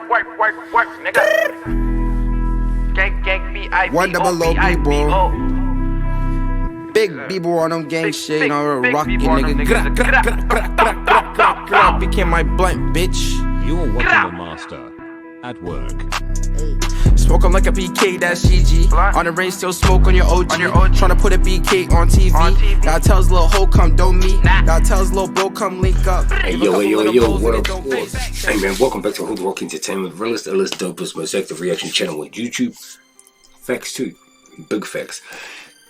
work, nigga. Gang, B-I-B-O, One double O, B-I-B-O. Big B-boy on them gang shit, you know, big rockin' B-boy on them nigga. niggas. Became my blunt, bitch. You're watching the master at work. Smoke 'em like a BK, that's GG. Blunt. On the range, still smoke on your OG. On your OG. Tryna put a BK on TV. Gotta tell his little hoe come don't meet. Gotta tell his little bro come link up. Hey, yo, what up? Hey, man, welcome back to HOODROK Entertainment, realest, illest, dopest, most active reaction channel on YouTube. Facts too, big facts.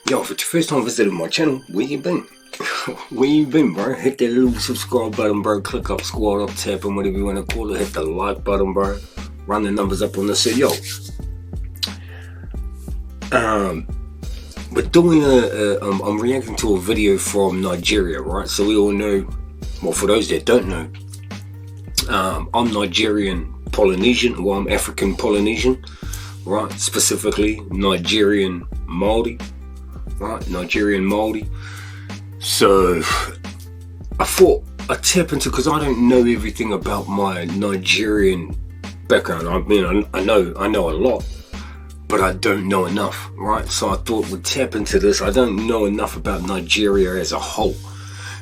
Yo, if it's your first time visiting my channel, where you been? Where you been, bro? Hit that little subscribe button, bro. Click up, squad up, tap, and whatever you want to call it. Hit the like button, bro. Run the numbers up on the set, yo. We're doing I'm reacting to a video from Nigeria, right? So we all know, well, for those that don't know, I'm Nigerian Polynesian, well, I'm African Polynesian, right? Specifically Nigerian Maori, right? Nigerian Maori. So I thought I'd tap into, because I don't know everything about my Nigerian background. I mean, I know a lot, but I don't know enough, right? So I thought we'd tap into this. I don't know enough about Nigeria as a whole.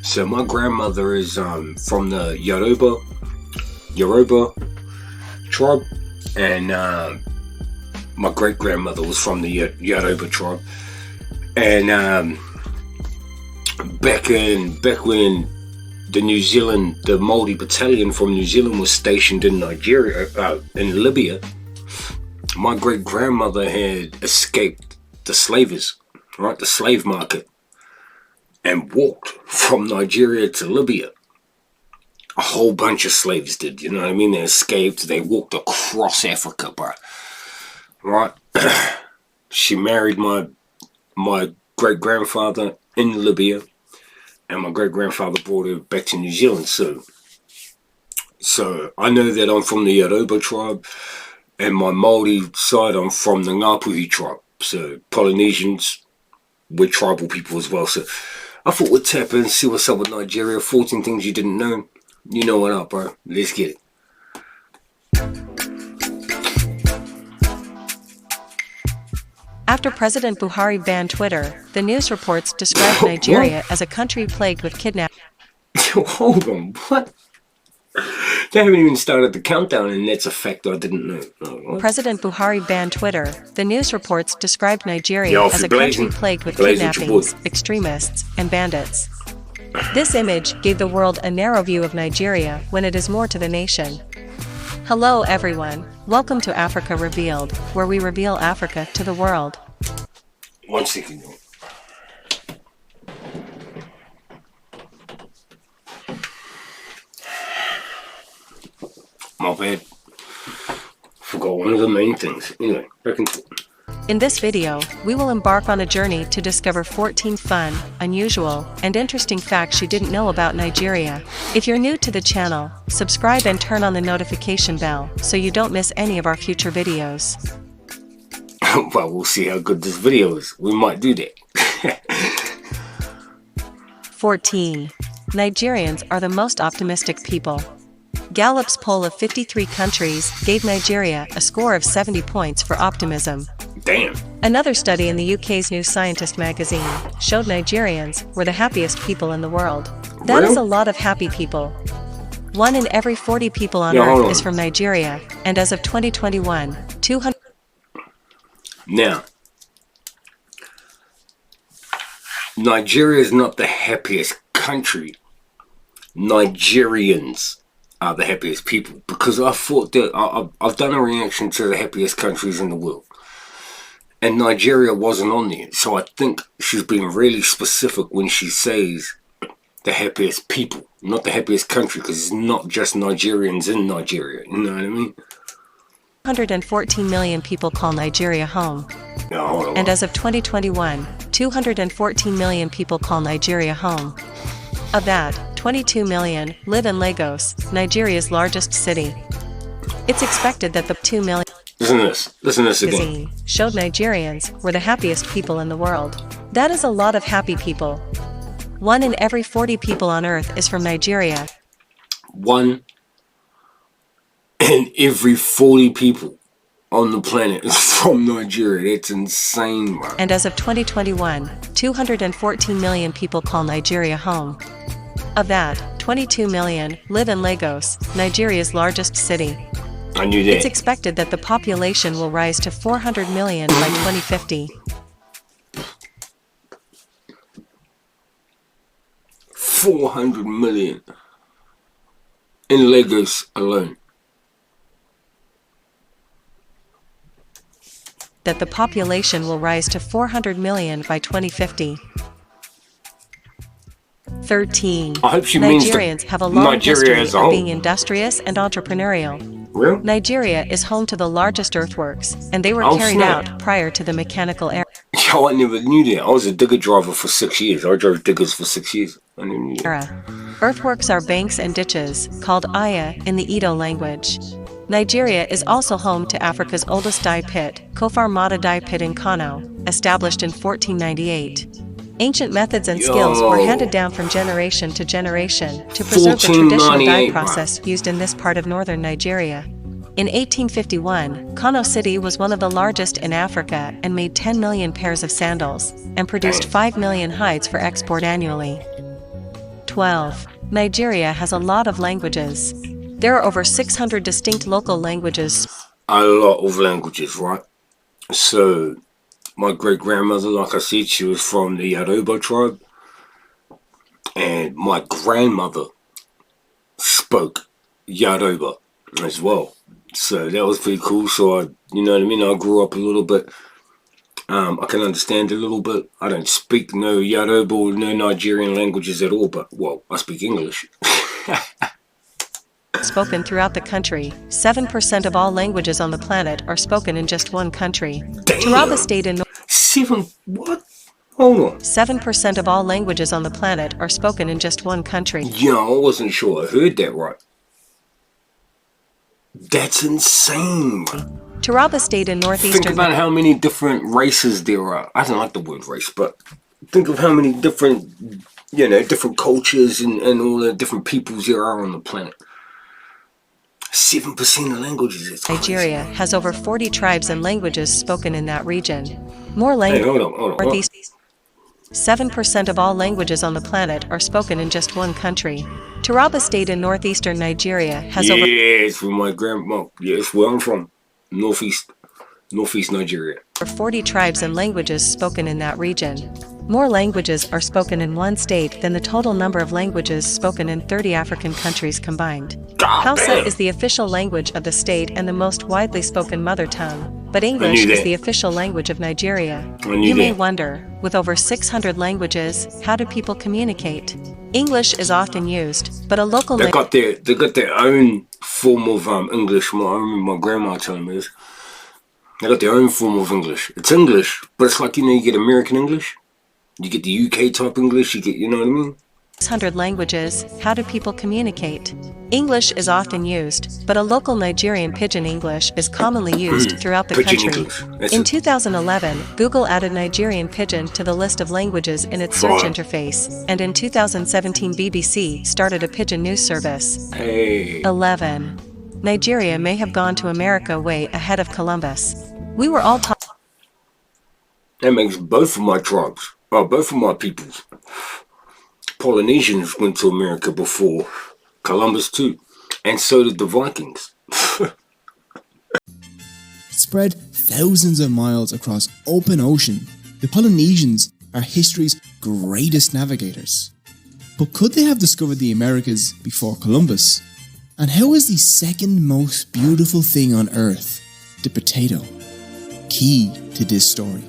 So my grandmother is from the Yoruba tribe, and my great grandmother was from the Yoruba tribe. And back when the Māori battalion from New Zealand was stationed in Nigeria, in Libya, my great grandmother had escaped the slavers, right, the slave market, and walked from Nigeria to Libya. A whole bunch of slaves did, you know what I mean? They escaped, they walked across Africa, bro, right? She married my great grandfather in Libya, and my great grandfather brought her back to New Zealand. So I know that I'm from the Yoruba tribe, and my Māori side, I'm from the Ngāpuhi tribe. So Polynesians, we're tribal people as well. So I thought we'd tap in, see what's up with Nigeria. 14 things you didn't know. You know what up, bro. Let's get it. After President Buhari banned Twitter, the news reports described Nigeria as a country plagued with kidnapping. Hold on, what? They haven't even started the countdown, and that's a fact I didn't know. President Buhari banned Twitter. The news reports described Nigeria as a country plagued with kidnappings, extremists, and bandits. This image gave the world a narrow view of Nigeria when it is more to the nation. Hello everyone, welcome to Africa Revealed, where we reveal Africa to the world. 1 second. My bad. Forgot one of the main things. Anyway, back into it. In this video, we will embark on a journey to discover 14 fun, unusual, and interesting facts you didn't know about Nigeria. If you're new to the channel, subscribe and turn on the notification bell so you don't miss any of our future videos. Well, we'll see how good this video is. We might do that. 14. Nigerians are the most optimistic people. Gallup's poll of 53 countries gave Nigeria a score of 70 points for optimism. Damn. Another study in the UK's New Scientist magazine showed Nigerians were the happiest people in the world. That is a lot of happy people. 1 in every 40 people on Earth is from Nigeria, and as of 2021, 200... Now, Nigeria is not the happiest country. Nigerians are the happiest people, because I thought that I've done a reaction to the happiest countries in the world, and Nigeria wasn't on there. So I think she's being really specific when she says the happiest people, not the happiest country, because it's not just Nigerians in Nigeria, you know what I mean? 114 million people call Nigeria home. No, hold on. And as of 2021, 214 million people call Nigeria home. Of that, 22 million live in Lagos, Nigeria's largest city. It's expected that the 2 million Listen to this again. Showed Nigerians were the happiest people in the world. That is a lot of happy people. 1 in every 40 people on Earth is from Nigeria. 1 And every 40 people on the planet is from Nigeria. That's insane, man. And as of 2021, 214 million people call Nigeria home. Of that, 22 million live in Lagos, Nigeria's largest city. I knew that. It's expected that the population will rise to 400 million by 2050. 400 million in Lagos alone. That the population will rise to 400 million by 2050. 13. I hope she means Nigerians have a long Nigeria history as a of whole. being industrious and entrepreneurial. Real? Nigeria is home to the largest earthworks, and they were Oh, carried snap. out prior to the mechanical era. Yo, I never knew that. I was a digger driver for 6 years. I drove diggers for 6 years. I never knew that. Earthworks are banks and ditches, called Aya in the Edo language. Nigeria is also home to Africa's oldest dye pit, Kofar Mata dye pit in Kano, established in 1498. Ancient methods and skills were handed down from generation to generation to preserve the traditional dye 1498, process used in this part of northern Nigeria. In 1851, Kano City was one of the largest in Africa and made 10 million pairs of sandals, and produced 5 million hides for export annually. 12. Nigeria has a lot of languages. There are over 600 distinct local languages. A lot of languages, right? So, my great-grandmother, like I said, she was from the Yoruba tribe. And my grandmother spoke Yoruba as well. So that was pretty cool. So I, you know what I mean? I grew up a little bit. I can understand a little bit. I don't speak no Yoruba or no Nigerian languages at all, but, well, I speak English. Spoken throughout the country. 7% of all languages on the planet are spoken in just one country. Taraba State in 7, what? Hold on. 7% of all languages on the planet are spoken in just one country. Yeah, I wasn't sure I heard that right. That's insane. Taraba State in Think northeastern about how many different races there are. I don't like the word race, but think of how many different, you know, different cultures and all the different peoples there are on the planet. 7% of languages. It's Nigeria crazy. has over 40 tribes and languages spoken in that region. More Hey, languages. hold on. Northeast. 7% of all languages on the planet are spoken in just one country. Taraba State in northeastern Nigeria has over Yes, from my grandma. Yes, where I'm from. Northeast Nigeria. 40 tribes and languages spoken in that region. More languages are spoken in one state than the total number of languages spoken in 30 African countries combined. God Hausa damn. is the official language of the state and the most widely spoken mother tongue, but English knew is that. the official language of Nigeria. I knew You may that. wonder, with over 600 languages, how do people communicate? English is often used, but a local They got their own form of English. I remember my grandma telling me this. They got their own form of English. It's English, but it's like, you know, you get American English, you get the UK type English, you get, you know what I mean? 600 languages, how do people communicate? English is often used, but a local Nigerian Pidgin English is commonly used throughout the Pidgin country. English. That's In it. 2011, Google added Nigerian Pidgin to the list of languages in its search Right. interface, and in 2017 BBC started a Pidgin news service. Hey. 11. Nigeria may have gone to America way ahead of Columbus. We were all taught That makes both of my tribes, both of my peoples. Polynesians went to America before Columbus too, and so did the Vikings. Spread thousands of miles across open ocean, the Polynesians are history's greatest navigators. But could they have discovered the Americas before Columbus? And how is the second most beautiful thing on earth, the potato, key to this story?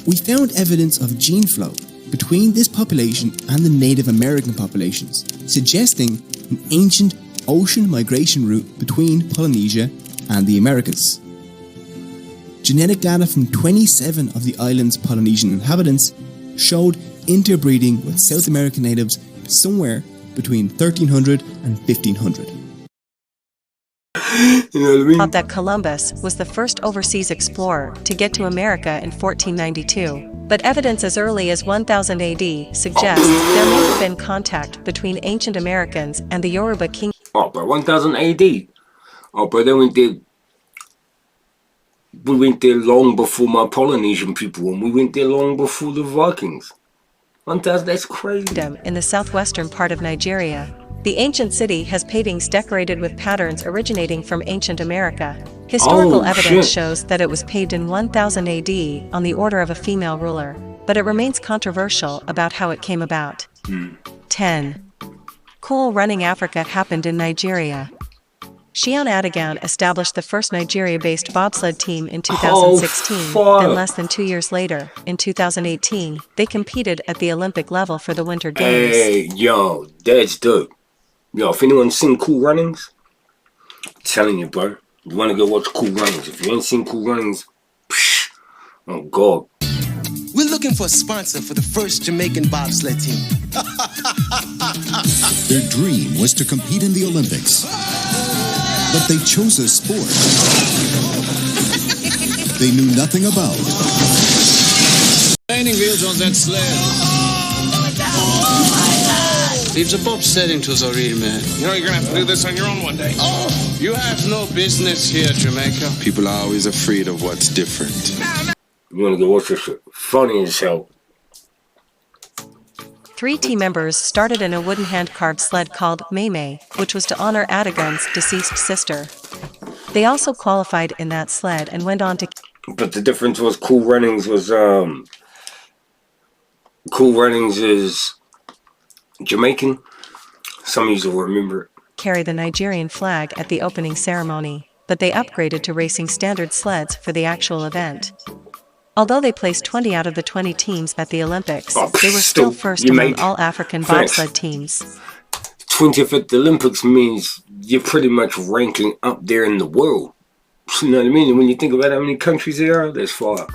We found evidence of gene flow between this population and the Native American populations, suggesting an ancient ocean migration route between Polynesia and the Americas. Genetic data from 27 of the island's Polynesian inhabitants showed interbreeding with South American natives somewhere between 1300 and 1500. You know what I mean? thought that Columbus was the first overseas explorer to get to America in 1492, but evidence as early as 1000 AD suggests there may have been contact between ancient Americans and the Yoruba king. Oh, bro, 1000 AD. Oh, bro, we went there long before my Polynesian people, and we went there long before the Vikings. 1000, that's crazy. In the southwestern part of Nigeria, the ancient city has paintings decorated with patterns originating from ancient America. Historical evidence shows that it was paved in 1000 AD on the order of a female ruler, but it remains controversial about how it came about. 10. Cool Running Africa happened in Nigeria. Shion Adigan established the first Nigeria-based bobsled team in 2016, then less than 2 years later, in 2018, they competed at the Olympic level for the Winter Games. Hey, yo, that's dope. Yo, if anyone's seen Cool Runnings, I'm telling you, bro, you want to go watch Cool Runnings. If you ain't seen Cool Runnings, psh, oh, God. We're looking for a sponsor for the first Jamaican bobsled team. Their dream was to compete in the Olympics. But they chose a sport they knew nothing about. Landing wheels on that sled. Leave the bobsledding to the real man. You know you're gonna have to do this on your own one day. Oh, you have no business here, Jamaica. People are always afraid of what's different. You wanna go watch this shit? Funny as hell. 3 team members started in a wooden hand-carved sled called Maymay, which was to honor Adigan's deceased sister. They also qualified in that sled and went on to... But the difference was Cool Runnings was, Cool Runnings is Jamaican. Some of you will remember it. ...carry the Nigerian flag at the opening ceremony, but they upgraded to racing standard sleds for the actual event. Although they placed 20 out of the 20 teams at the Olympics, they were still first among all African bobsled teams. 20th at the Olympics means you're pretty much ranking up there in the world. You know what I mean? And when you think about how many countries there are, there's 5.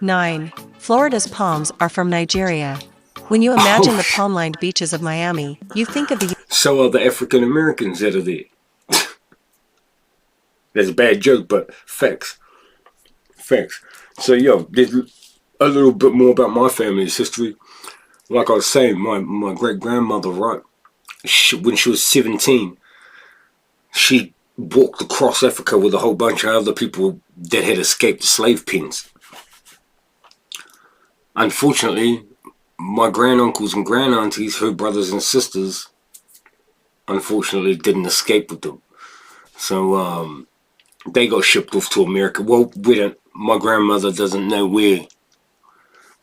9. Florida's palms are from Nigeria. When you imagine the palm-lined beaches of Miami, you think of the... So are the African Americans that are there. That's a bad joke, but facts. Facts. So, yo, there's a little bit more about my family's history. Like I was saying, my great-grandmother, right, when she was 17, she walked across Africa with a whole bunch of other people that had escaped the slave pens. Unfortunately, my granduncles and grandaunties, her brothers and sisters, unfortunately didn't escape with them. So, they got shipped off to America. Well, my grandmother doesn't know where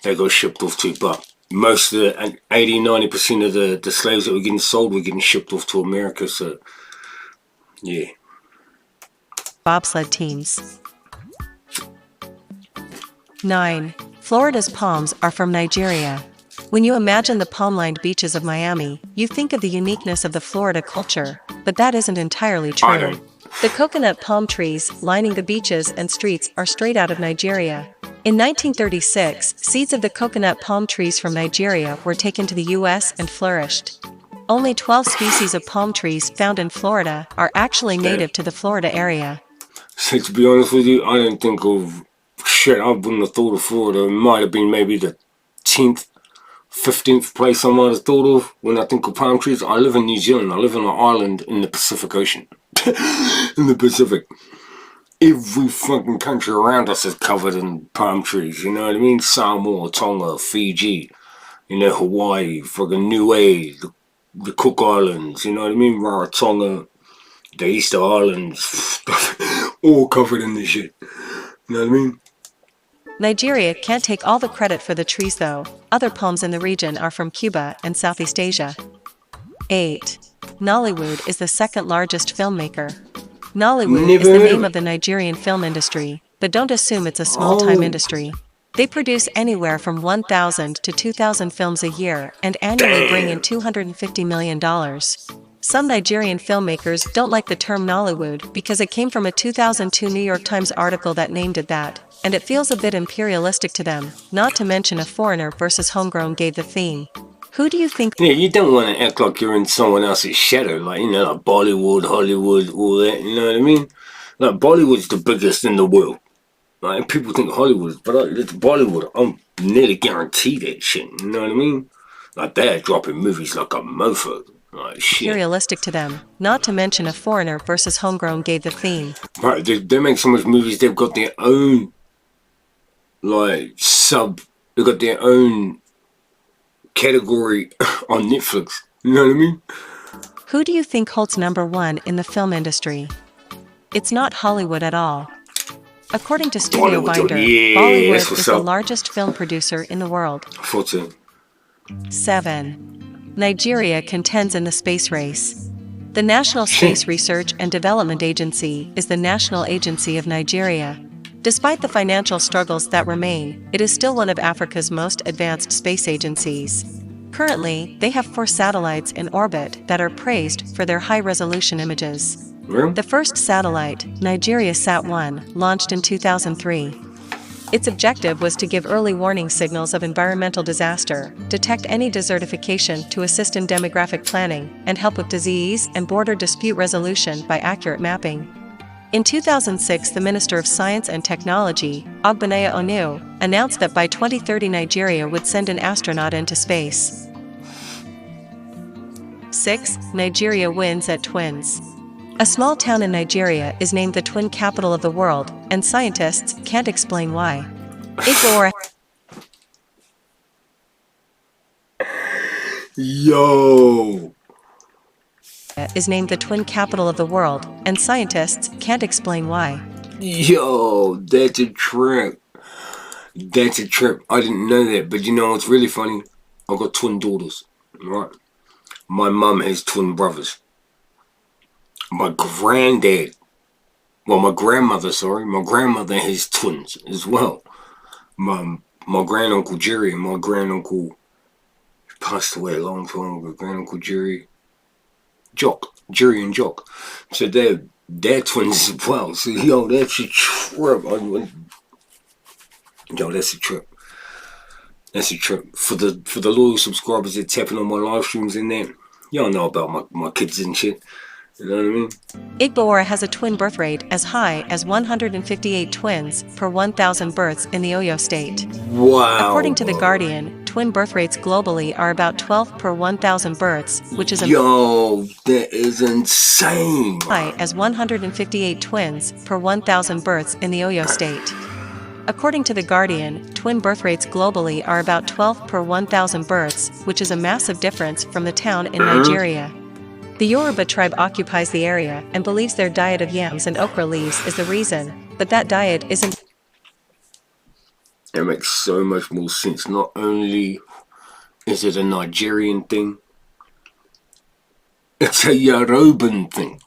they got shipped off to, but most of the 80-90% of the slaves that were getting sold were getting shipped off to America. So, yeah. Bobsled teams. 9. Florida's palms are from Nigeria. When you imagine the palm-lined beaches of Miami, you think of the uniqueness of the Florida culture, but that isn't entirely true. The coconut palm trees lining the beaches and streets are straight out of Nigeria. In 1936, seeds of the coconut palm trees from Nigeria were taken to the US and flourished. Only 12 species of palm trees found in Florida are actually native to the Florida area. So to be honest with you, I didn't think of shit. I wouldn't have thought of Florida. It might have been maybe the 10th, 15th place I might have thought of when I think of palm trees. I live in New Zealand. I live on an island in the Pacific Ocean. In the Pacific. Every fucking country around us is covered in palm trees, you know what I mean? Samoa, Tonga, Fiji, you know, Hawaii, fucking Niue, the Cook Islands, you know what I mean? Rarotonga, the Easter Islands, all covered in this shit, you know what I mean? Nigeria can't take all the credit for the trees though. Other palms in the region are from Cuba and Southeast Asia. 8. Nollywood is the second largest filmmaker. Nollywood is the name of the Nigerian film industry, but don't assume it's a small-time industry. They produce anywhere from 1,000 to 2,000 films a year and annually bring in $250 million. Some Nigerian filmmakers don't like the term Nollywood because it came from a 2002 New York Times article that named it that, and it feels a bit imperialistic to them, not to mention a foreigner versus homegrown gave the theme. Who do you think... Yeah, you don't want to act like you're in someone else's shadow, like, you know, like Bollywood, Hollywood, all that, you know what I mean? Like, Bollywood's the biggest in the world. Like, people think Hollywood, but it's Bollywood. I'm nearly guaranteed that shit, you know what I mean? Like, they're dropping movies like a mofo. Oh, shit. Imperialistic to them, not to mention a foreigner versus homegrown gave the theme. Right, they make so much movies, they've got their own, like, they've got their own category on Netflix. You know what I mean? Who do you think holds #1 in the film industry? It's not Hollywood at all. According to Studio Binder, Bollywood is the largest film producer in the world. 14. 7. Nigeria contends in the space race. The National Space Research and Development Agency is the national agency of Nigeria. Despite the financial struggles that remain, it is still one of Africa's most advanced space agencies. Currently, they have 4 satellites in orbit that are praised for their high-resolution images. The first satellite, Nigeria Sat-1, launched in 2003. Its objective was to give early warning signals of environmental disaster, detect any desertification to assist in demographic planning, and help with disease and border dispute resolution by accurate mapping. In 2006, the Minister of Science and Technology, Ogbonnaya Onu, announced that by 2030 Nigeria would send an astronaut into space. 6. Nigeria wins at Twins. A small town in Nigeria is named the twin capital of the world, and scientists can't explain why. Yo! Is named the twin capital of the world, and scientists can't explain why. Yo, that's a trip. That's a trip. I didn't know that, but you know what's really funny? I've got twin daughters, right? My mum has twin brothers. My grandmother, my grandmother has twins as well. My granduncle Jerry and my granduncle passed away a long time ago. Granduncle Jerry and Jock. So they're twins as well. So yo, that's a trip. That's a trip. That's a trip. For the loyal subscribers that tapping on my live streams and that, y'all know about my kids and shit. You know what I mean? Igboora has a twin birth rate as high as 158 twins per 1,000 births in the Oyo state. Wow. According to The Guardian, twin birth rates globally are about 12 per 1,000 births, which is yo, that is insane. High as 158 twins per 1,000 births in the Oyo state. According to The Guardian, twin birth rates globally are about 12 per 1,000 births, which is a massive difference from the town in Nigeria. The Yoruba tribe occupies the area and believes their diet of yams and okra leaves is the reason, but that diet isn't. It makes so much more sense. Not only is it a Nigerian thing, it's a Yoruban thing.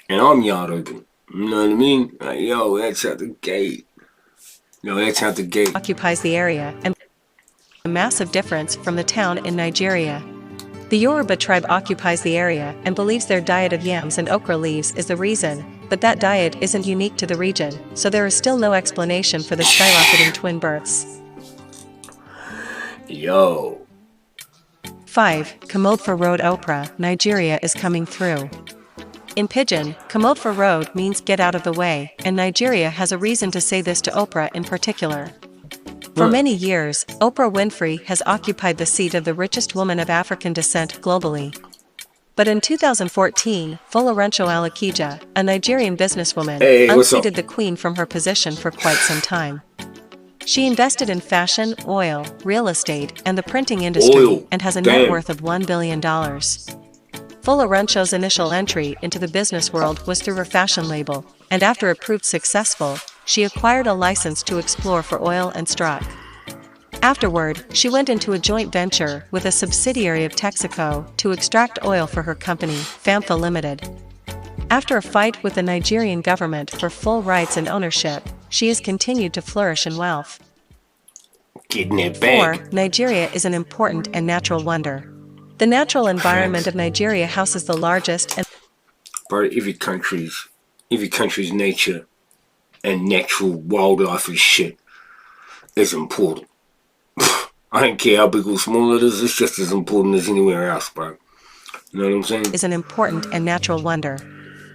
And I'm Yoruban. You know what I mean? Like, yo, that's out the gate. Occupies the area and a massive difference from the town in Nigeria. The Yoruba tribe occupies the area and believes their diet of yams and okra leaves is the reason, but that diet isn't unique to the region, so there is still no explanation for the skyrocketing twin births. Yo. 5. Komodfo Road Opera, Nigeria is coming through. In Pidgin, Komodfo Road means get out of the way, and Nigeria has a reason to say this to Oprah in particular. For many years, Oprah Winfrey has occupied the seat of the richest woman of African descent globally. But in 2014, Folorunsho Alakija, a Nigerian businesswoman, unseated the queen from her position for quite some time. She invested in fashion, oil, real estate, and the printing industry, and has a net worth of $1 billion. Folorunsho's initial entry into the business world was through her fashion label, and after it proved successful, she acquired a license to explore for oil and struck. Afterward, she went into a joint venture with a subsidiary of Texaco to extract oil for her company, FAMFA Limited. After a fight with the Nigerian government for full rights and ownership, she has continued to flourish in wealth. 4. Nigeria is an important and natural wonder. The natural environment of Nigeria houses the largest and part of every country's nature and natural wildlife and shit is important. I don't care how big or small it is, it's just as important as anywhere else, bro. You know what I'm saying? Is an important and natural wonder.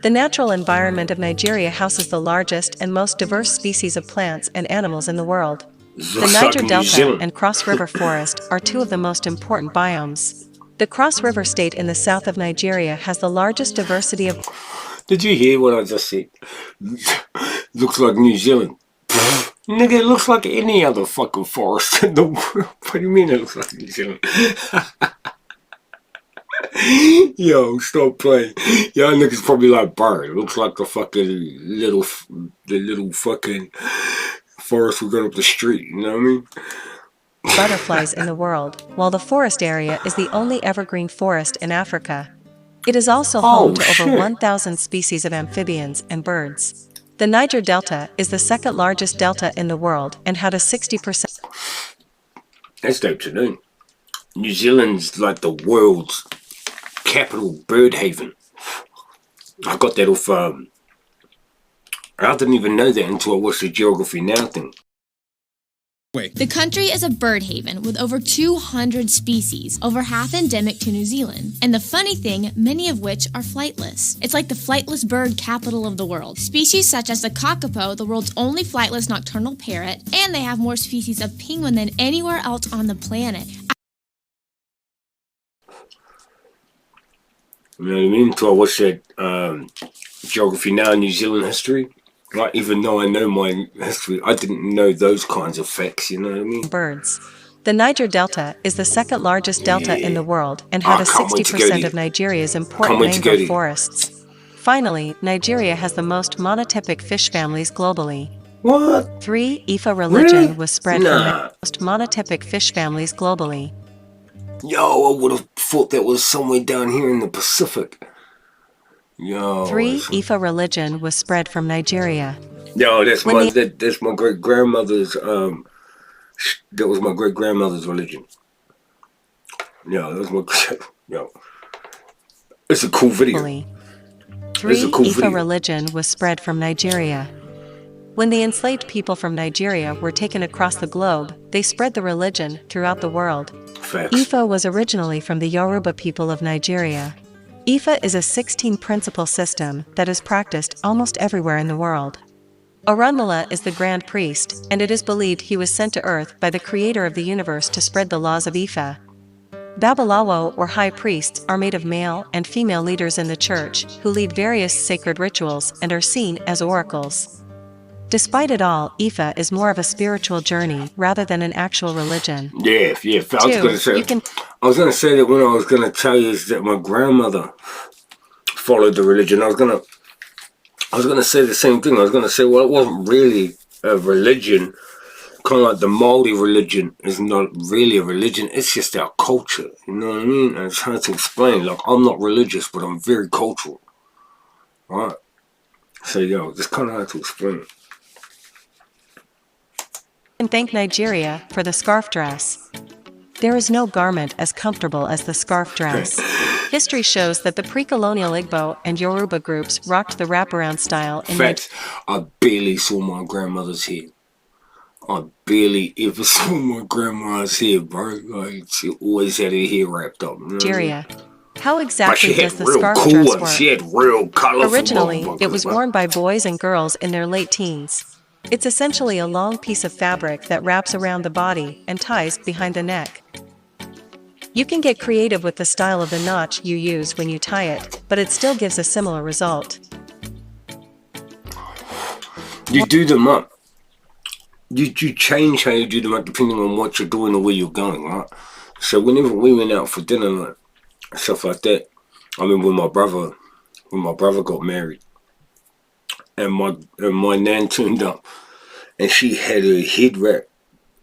The natural environment of Nigeria houses the largest and most diverse species of plants and animals in the world. The Niger Delta and Cross River Forest are two of the most important biomes. The Cross River State in the south of Nigeria has the largest diversity of... Did you hear what I just said? Looks like New Zealand. Nigga, it looks like any other fucking forest in the world. What do you mean it looks like New Zealand? Yo, stop playing. Y'all niggas probably like, bro, it looks like the fucking little fucking forest we got up the street, you know what I mean? Butterflies in the world, while the forest area is the only evergreen forest in Africa. It is also home to over 1,000 species of amphibians and birds. The Niger Delta is the second largest delta in the world and had a 60%. That's dope to know. New Zealand's like the world's capital bird haven. I got that off, I didn't even know that until I watched the Geography Now thing. The country is a bird haven with over 200 species, over half endemic to New Zealand. And the funny thing, many of which are flightless. It's like the flightless bird capital of the world. Species such as the kakapo, the world's only flightless nocturnal parrot, and they have more species of penguin than anywhere else on the planet. You know what I mean? Until I watched that Geography Now New Zealand history. Like, even though I know my history, I didn't know those kinds of facts, you know what I mean? Birds. The Niger Delta is the second largest delta in the world and had a 60% of Nigeria's important mangrove forests. Finally, Nigeria has the most monotypic fish families globally. What? 3. Ifa religion was spread from the most monotypic fish families globally. Yo, I would have thought that was somewhere down here in the Pacific. Yo. 3. Ifa religion was spread from Nigeria. Yo, that's my great grandmother's that was my great grandmother's religion. Yo, that was my yo. It's a cool video. 3. Ifa religion was spread from Nigeria. When the enslaved people from Nigeria were taken across the globe, they spread the religion throughout the world. Facts. Ifa was originally from the Yoruba people of Nigeria. Ifa is a 16-principle system that is practiced almost everywhere in the world. Orunmila is the grand priest, and it is believed he was sent to earth by the creator of the universe to spread the laws of Ifa. Babalawo or high priests are made of male and female leaders in the church who lead various sacred rituals and are seen as oracles. Despite it all, Ifa is more of a spiritual journey rather than an actual religion. Yeah. I was gonna say that when I was gonna tell you is that my grandmother followed the religion. I was gonna say the same thing. I was gonna say, well, it wasn't really a religion. Kind of like the Maori religion is not really a religion. It's just our culture. You know what I mean? And it's hard to explain. Like, I'm not religious, but I'm very cultural. Right? So, yo, it's kind of hard to explain. And thank Nigeria for the scarf dress. There is no garment as comfortable as the scarf dress. History shows that the pre-colonial Igbo and Yoruba groups rocked the wraparound style in fact, I barely saw my grandmother's hair. I barely ever saw my grandma's hair, bro. Like, she always had her hair wrapped up. Nigeria. How exactly does the scarf dress work? She had real colorful. Originally, it was worn by boys and girls in their late teens. It's essentially a long piece of fabric that wraps around the body and ties behind the neck. You can get creative with the style of the notch you use when you tie it, but it still gives a similar result. You do them up. You change how you do them up depending on what you're doing or where you're going, right? So whenever we went out for dinner, like, stuff like that, I mean, when my brother got married, and my nan turned up, and she had her head wrapped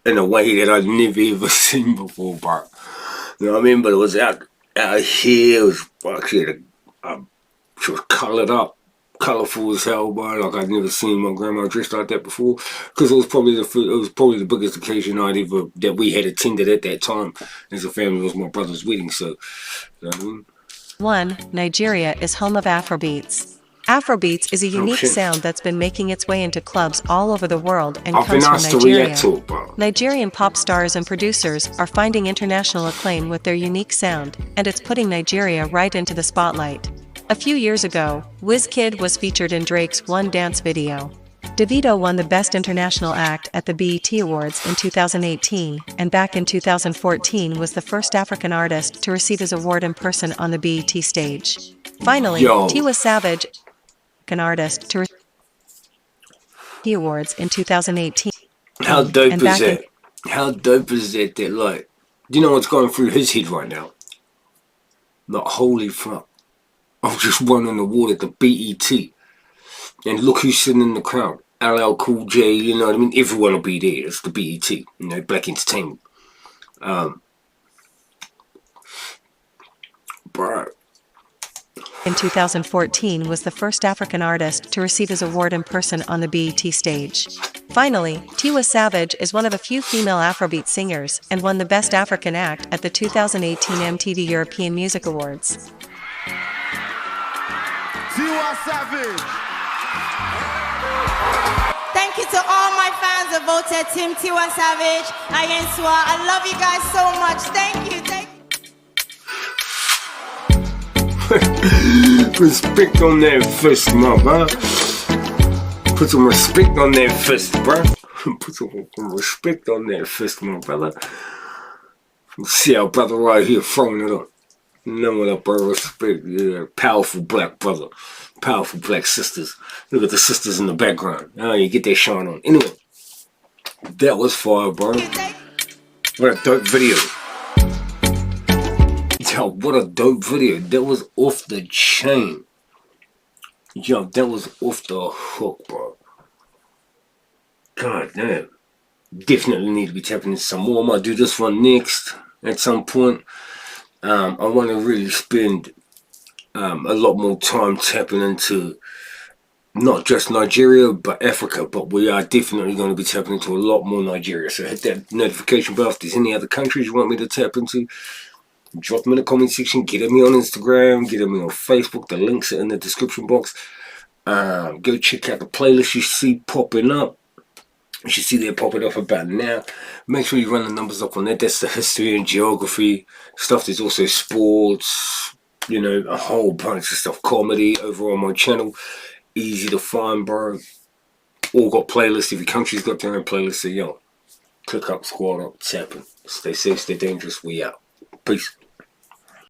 in a way that I'd never ever seen before, bro. You know what I mean? But it was out here. It was she was coloured up, colourful as hell, bro. Like, I'd never seen my grandma dressed like that before, because it was probably the biggest occasion that we had attended at that time as a family. It was my brother's wedding, so. You know what I mean? 1. Nigeria is home of Afrobeats. Afrobeats is a unique sound that's been making its way into clubs all over the world and comes from Nigeria. Nigerian pop stars and producers are finding international acclaim with their unique sound, and it's putting Nigeria right into the spotlight. A few years ago, Wizkid was featured in Drake's One Dance video. DeVito won the Best International Act at the BET Awards in 2018, and back in 2014 was the first African artist to receive his award in person on the BET stage. Finally, Tiwa Savage, an artist to receive the awards in 2018. How dope is that? How dope is that? That like, do you know what's going through his head right now? Like, holy fuck! I've just won an award at the BET, and look who's sitting in the crowd. LL Cool J, you know what I mean? Everyone will be there. It's the BET, you know, Black Entertainment. Bro. In 2014 was the first African artist to receive his award in person on the BET stage. Finally, Tiwa Savage is one of a few female Afrobeat singers and won the Best African Act at the 2018 MTV European Music Awards. Tiwa Savage! Thank you to all my fans that voted Team Tiwa Savage. I love you guys so much. Thank you. Respect on that fist, mother. Put some respect on that fist, bro. Put some respect on that fist, my brother. See our brother right here throwing it up. You know what up, bro? Respect. Yeah, powerful black brother. Powerful black sisters. Look at the sisters in the background. Oh, you get that shine on. Anyway, that was fire, bro. What a dope video. Yo, what a dope video. That was off the chain. Yo, that was off the hook, bro. God damn. Definitely need to be tapping into some more. I might do this one next at some point. I want to really spend a lot more time tapping into not just Nigeria, but Africa. But we are definitely going to be tapping into a lot more Nigeria. So hit that notification bell if there's any other countries you want me to tap into. Drop them in the comment section. Get at me on Instagram. Get at me on Facebook. The links are in the description box. Go check out the playlist you see popping up. You should see they're popping up about now. Make sure you run the numbers up on that. That's the history and geography stuff. There's also sports, you know, a whole bunch of stuff. Comedy over on my channel. Easy to find, bro. All got playlists. Every country's got their own playlist. So, yo, click up, squad up, tapping. Stay safe, stay dangerous. We out. Peace.